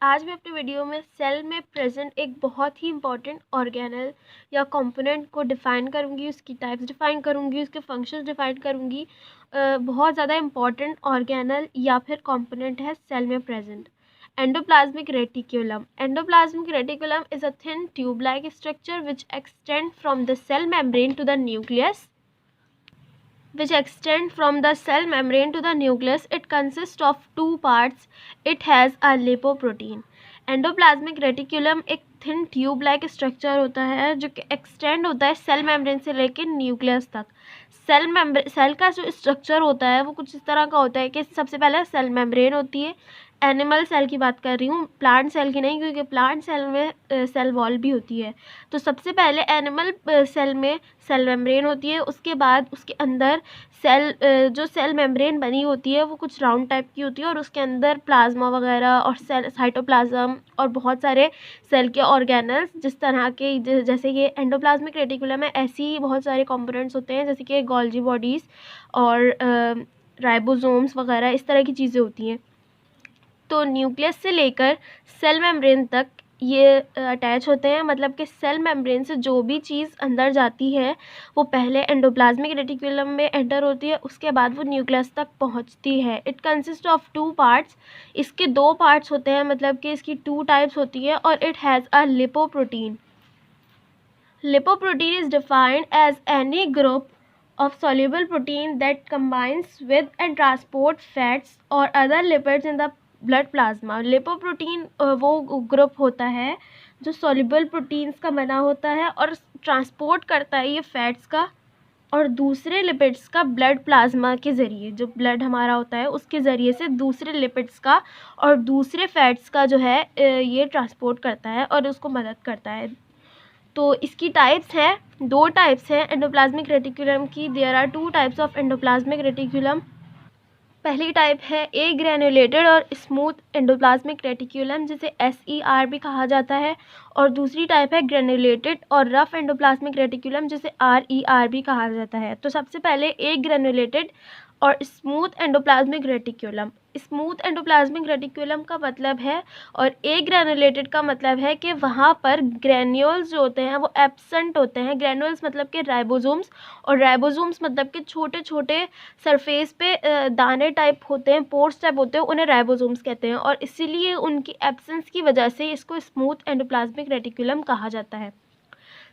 आज मैं अपने वीडियो में सेल में प्रेजेंट एक बहुत ही इंपॉर्टेंट ऑर्गेनल या कंपोनेंट को डिफ़ाइन करूँगी, उसकी टाइप्स डिफ़ाइन करूँगी, उसके फंक्शंस डिफ़ाइन करूँगी। बहुत ज़्यादा इंपॉर्टेंट ऑर्गेनल या फिर कंपोनेंट है सेल में present. Endoplasmic reticulum. Endoplasmic reticulum is a thin tube like structure which extend from the cell membrane to the nucleus which extend from the cell membrane to the nucleus. It consists of two parts. It has a lipoprotein. Endoplasmic reticulum एक thin tube like structure होता है जो कि extend होता है cell membrane से लेकर nucleus तक। सेल का जो स्ट्रक्चर होता है वो कुछ इस तरह का होता है कि सबसे पहले सेल मेम्ब्रेन होती है। एनिमल सेल की बात कर रही हूँ, प्लांट सेल की नहीं, क्योंकि प्लांट सेल में सेल वॉल भी होती है। तो सबसे पहले एनिमल सेल में सेल मेम्ब्रेन होती है, उसके बाद उसके अंदर जो सेल मेम्ब्रेन बनी होती है वो कुछ राउंड टाइप की होती है और उसके अंदर प्लाज्मा वगैरह और सेल साइटोप्लाज्म और बहुत सारे सेल के ऑर्गेनल्स जिस तरह के जैसे कि एंडोप्लाज्मिक रेटिकुलम में ऐसी ही बहुत सारे कंपोनेंट्स होते हैं, जैसे कि गोल्जी बॉडीज़ और राइबोसोम्स वगैरह इस तरह की चीज़ें होती हैं। तो न्यूक्लियस से लेकर सेल मेम्ब्रेन तक ये अटैच होते हैं, मतलब कि सेल मेम्ब्रेन से जो भी चीज़ अंदर जाती है वो पहले एंडोप्लाज्मिक रेटिकुलम में एंटर होती है, उसके बाद वो न्यूक्लियस तक पहुंचती है। It consist of two parts. इसके दो पार्ट्स होते हैं, मतलब कि इसकी टू टाइप्स होती है। और it has a lipoprotein. Lipoprotein is defined as any group of soluble protein that combines with and transport fats or other lipids in the blood plasma. Lipoprotein वो ग्रुप होता है जो soluble proteins का बना होता है और ट्रांसपोर्ट करता है ये फैट्स का और दूसरे लिपिड्स का ब्लड प्लाज्मा के ज़रिए, जो ब्लड हमारा होता है उसके ज़रिए से दूसरे लिपिड्स का और दूसरे फैट्स का जो है ये ट्रांसपोर्ट करता है और उसको मदद करता है। तो इसकी टाइप्स हैं, दो टाइप्स हैं एंडोप्लाज्मिक रेटिकुलम की। There are two types of endoplasmic reticulum. पहली टाइप है ए ग्रैन्युलेटेड और स्मूथ एंडोप्लाज्मिक रेटिकुलम, जिसे SER भी कहा जाता है। और दूसरी टाइप है ग्रैन्युलेटेड और रफ एंडोप्लाज्मिक रेटिकुलम, जिसे RER भी कहा जाता है। तो सबसे पहले ए ग्रैन्युलेटेड और smooth endoplasmic reticulum. Smooth endoplasmic reticulum का मतलब है और ए ग्रैन्युलेटेड का मतलब है कि वहाँ पर ग्रैन्यूल्स जो होते हैं वो एब्सेंट होते हैं। ग्रैन्यूल्स मतलब कि राइबोसोम्स, और राइबोसोम्स मतलब कि छोटे छोटे सरफेस पे दाने टाइप होते हैं, पोर्स टाइप होते हैं, उन्हें राइबोसोम्स कहते हैं। और इसीलिए उनकी एब्सेंस की वजह से इसको स्मूथ एंडोप्लाज्मिक रेटिकुलम कहा जाता है।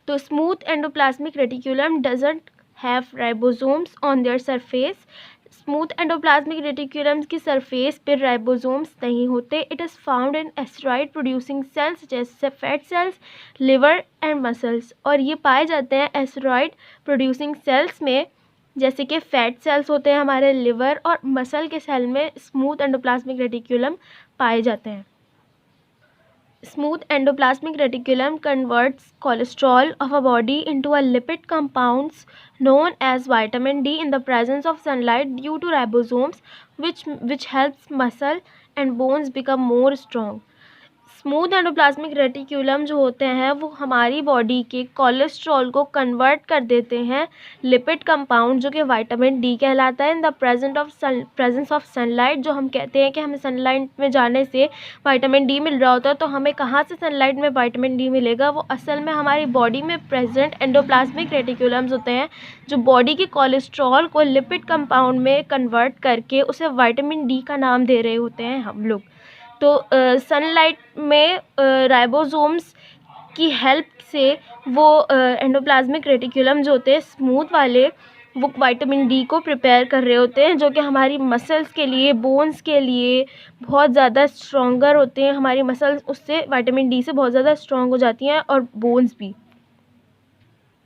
तो smooth endoplasmic reticulum doesn't have ribosomes on their surface. Smooth endoplasmic reticulums की सरफेस पर राइबोसोम्स नहीं होते। It is found in steroid producing cells जैसे fat cells, liver and muscles. और ये पाए जाते हैं एस्टेरॉइड प्रोड्यूसिंग सेल्स में, जैसे कि फैट सेल्स होते हैं हमारे, लिवर और मसल के सेल में स्मूथ एंडोप्लाज्मिक रेटिकुलम पाए जाते हैं। Smooth endoplasmic reticulum converts cholesterol of a body into a lipid compounds known as vitamin D in the presence of sunlight due to ribosomes, which helps muscle and bones become more strong. Smooth endoplasmic reticulum जो होते हैं वो हमारी body के cholesterol को convert कर देते हैं लिपिड कंपाउंड, जो कि विटामिन डी कहलाता है, in the presence of sunlight. जो हम कहते हैं कि हमें सनलाइट में जाने से विटामिन डी मिल रहा होता है, तो हमें कहाँ से सनलाइट में विटामिन डी मिलेगा? वो असल में हमारी बॉडी में प्रेजेंट एंडोप्लाज्मिक रेटिकुलम्स होते हैं जो बॉडी के कोलेस्ट्रॉल को लिपिड कंपाउंड में कन्वर्ट करके उसे विटामिन डी का नाम दे रहे होते हैं हम लोग। तो सनलाइट में राइबोसोम्स की हेल्प से वो एंडोप्लाज्मिक रेटिकुलम जो होते हैं स्मूथ वाले, वो विटामिन डी को प्रिपेयर कर रहे होते हैं, जो कि हमारी मसल्स के लिए, बोन्स के लिए बहुत ज़्यादा स्ट्रॉन्गर होते हैं। हमारी मसल्स उससे विटामिन डी से बहुत ज़्यादा स्ट्रॉन्ग हो जाती हैं और बोन्स भी।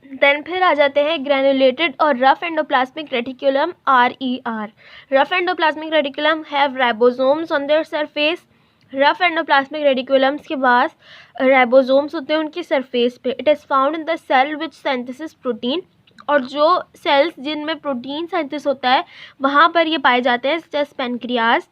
देन फिर आ जाते हैं ग्रैन्युलेटेड और rough endoplasmic reticulum RER। Rough endoplasmic reticulum have ribosomes on their surface. Rough endoplasmic reticulums के पास राइबोसोम्स होते हैं उनकी सरफेस पे। It is found in the cell which synthesis protein. और जो सेल्स जिनमें प्रोटीन सिंथेसिस होता है वहाँ पर ये पाए जाते हैं, जैसे pancreas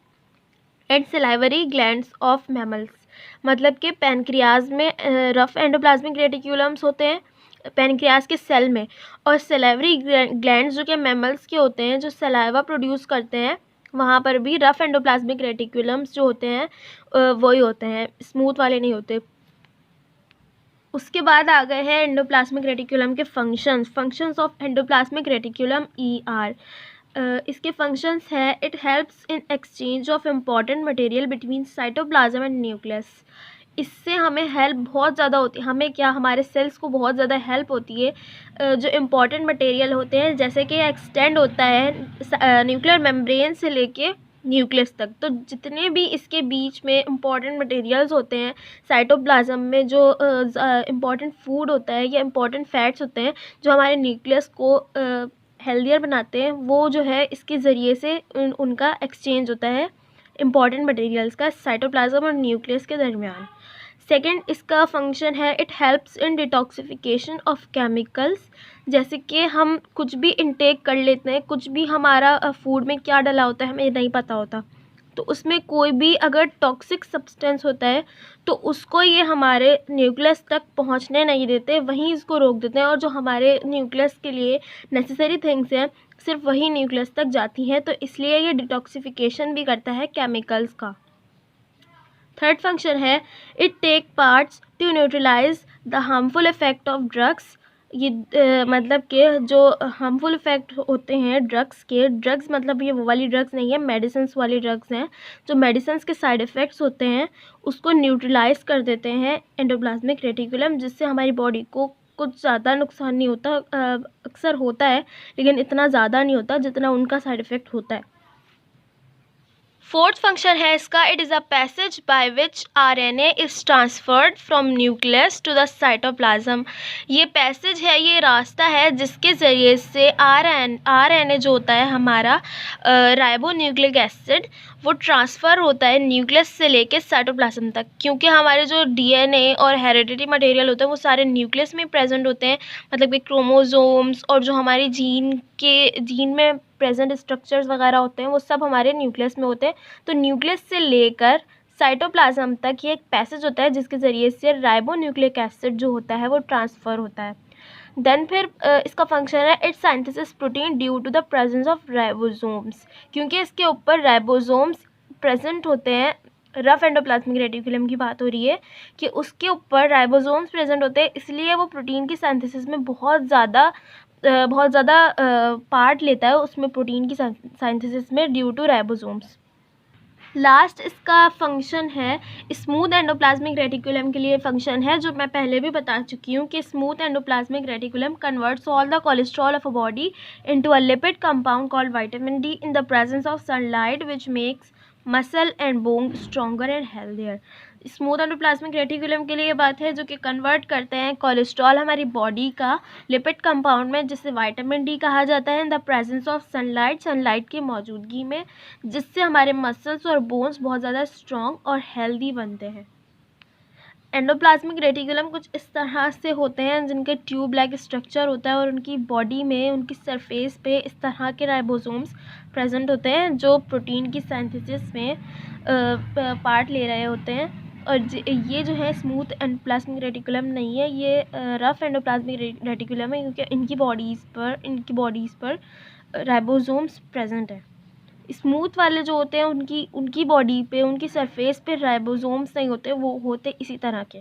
and salivary glands of mammals. मतलब कि पेनक्रियाज में रफ एंडोप्लाज्मिक रेटिकुलम्स होते हैं पेनक्रियाज के सेल में, और सलाइवरी ग्लैंड्स जो कि मैमल्स के होते हैं जो सलाइवा प्रोड्यूस करते हैं वहाँ पर भी रफ एंडोप्लाज्मिक रेटिकुलम्स जो होते हैं वही होते हैं, स्मूथ वाले नहीं होते। उसके बाद आ गए हैं एंडोप्लाज्मिक रेटिकुलम के functions of endoplasmic reticulum ER। इसके फंक्शंस है, it helps in exchange of important material between cytoplasm and nucleus. इससे हमें हेल्प बहुत ज़्यादा होती है, हमें क्या, हमारे सेल्स को बहुत ज़्यादा हेल्प होती है। जो इम्पॉर्टेंट मटेरियल होते हैं, जैसे कि एक्सटेंड होता है न्यूक्लियर मेम्ब्रेन से लेके न्यूक्लियस तक, तो जितने भी इसके बीच में इम्पॉर्टेंट मटेरियल्स होते हैं साइटोप्लाज्म में, जो इम्पॉर्टेंट फूड होता है या इम्पॉर्टेंट फैट्स होते हैं जो हमारे न्यूक्लियस को हेल्दियर बनाते हैं, वो जो है इसके ज़रिए से उनका एक्सचेंज होता है इम्पॉर्टेंट मटेरियल्स का साइटोप्लाज्म और न्यूक्लियस के दरमियान। सेकेंड इसका फंक्शन है, it helps in detoxification of chemicals. जैसे कि हम कुछ भी इनटेक कर लेते हैं, कुछ भी हमारा फूड में क्या डला होता है हमें नहीं पता होता, तो उसमें कोई भी अगर टॉक्सिक सब्सटेंस होता है तो उसको ये हमारे न्यूक्लियस तक पहुंचने नहीं देते, वहीं इसको रोक देते हैं, और जो हमारे न्यूक्लियस के लिए नेसेसरी थिंग्स हैं सिर्फ वही न्यूक्लियस तक जाती हैं, तो इसलिए ये डिटॉक्सिफिकेशन भी करता है केमिकल्स का। थर्ड फंक्शन है, it take parts to neutralize the harmful effect of drugs. ये मतलब कि जो हार्मफुल इफ़ेक्ट होते हैं ड्रग्स के, ड्रग्स मतलब ये वो वाली ड्रग्स नहीं है, मेडिसिन्स वाली ड्रग्स हैं, जो मेडिसिन्स के साइड इफ़ेक्ट्स होते हैं उसको न्यूट्रलाइज कर देते हैं एंडोप्लाज्मिक रेटिकुलम, जिससे हमारी बॉडी को कुछ ज़्यादा नुकसान नहीं होता। अक्सर होता है लेकिन इतना ज़्यादा नहीं होता जितना उनका साइड इफ़ेक्ट होता है। फोर्थ फंक्शन है इसका, it is a passage by which RNA is transferred from nucleus to the cytoplasm. ये पैसेज है, ये रास्ता है जिसके ज़रिए से RNA जो होता है हमारा राइबो न्यूक्लिक एसिड, वो ट्रांसफ़र होता है न्यूक्लियस से लेके साइटोप्लाज्म तक। क्योंकि हमारे जो DNA और हेरिडिटी मटेरियल होते हैं वो सारे न्यूक्लियस में प्रेजेंट होते हैं, मतलब कि क्रोमोसोम्स और जो हमारी जीन में प्रेजेंट स्ट्रक्चर्स वगैरह होते हैं वो सब हमारे न्यूक्लियस में होते हैं। तो न्यूक्लियस से लेकर साइटोप्लाज्म तक ये एक पैसेज होता है जिसके ज़रिए से राइबो न्यूक्लिक एसिड जो होता है वो ट्रांसफ़र होता है। देन फिर इसका फंक्शन है, it synthesis protein due to the presence of ribosomes. क्योंकि इसके ऊपर राइबोसोम्स प्रेजेंट होते हैं, रफ एंडोप्लाज्मिक रेटिकुलम की बात हो रही है कि उसके ऊपर राइबोसोम्स प्रेजेंट होते हैं, इसलिए वो प्रोटीन की सिंथेसिस में बहुत ज़्यादा पार्ट लेता है उसमें, प्रोटीन की सिंथेसिस में, ड्यू टू राइबोसोम्स। लास्ट इसका फंक्शन है, स्मूथ एंडोप्लाज्मिक रेटिकुलम के लिए फंक्शन है जो मैं पहले भी बता चुकी हूँ कि smooth endoplasmic reticulum converts all the cholesterol of a body into a lipid compound called vitamin D in the presence of sunlight which makes muscle and bone stronger and healthier. Smooth endoplasmic reticulum के लिए ये बात है जो कि convert करते हैं cholesterol हमारी बॉडी का लिपिड कंपाउंड में, जिसे विटामिन डी कहा जाता है, in the presence of sunlight की मौजूदगी में, जिससे हमारे मसल्स और बोन्स बहुत ज़्यादा स्ट्रॉन्ग और हेल्दी बनते हैं। एंडोप्लाज्मिक रेटिकुलम कुछ इस तरह से होते हैं जिनके ट्यूब लाइक स्ट्रक्चर होता है और उनकी बॉडी में, उनकी सरफेस पे इस तरह के राइबोसोम्स प्रेजेंट होते हैं जो प्रोटीन की सिंथेसिस में पार्ट ले रहे होते हैं। और ये जो है स्मूथ एंडोप्लाज्मिक रेटिकुलम नहीं है, ये रफ एंडोप्लाज्मिक रेटिकुलम है, क्योंकि इनकी बॉडीज़ पर राइबोसोम्स प्रेजेंट है। स्मूथ वाले जो होते हैं उनकी बॉडी पे, उनकी सरफेस पे राइबोसोम्स नहीं होते, वो होते इसी तरह के।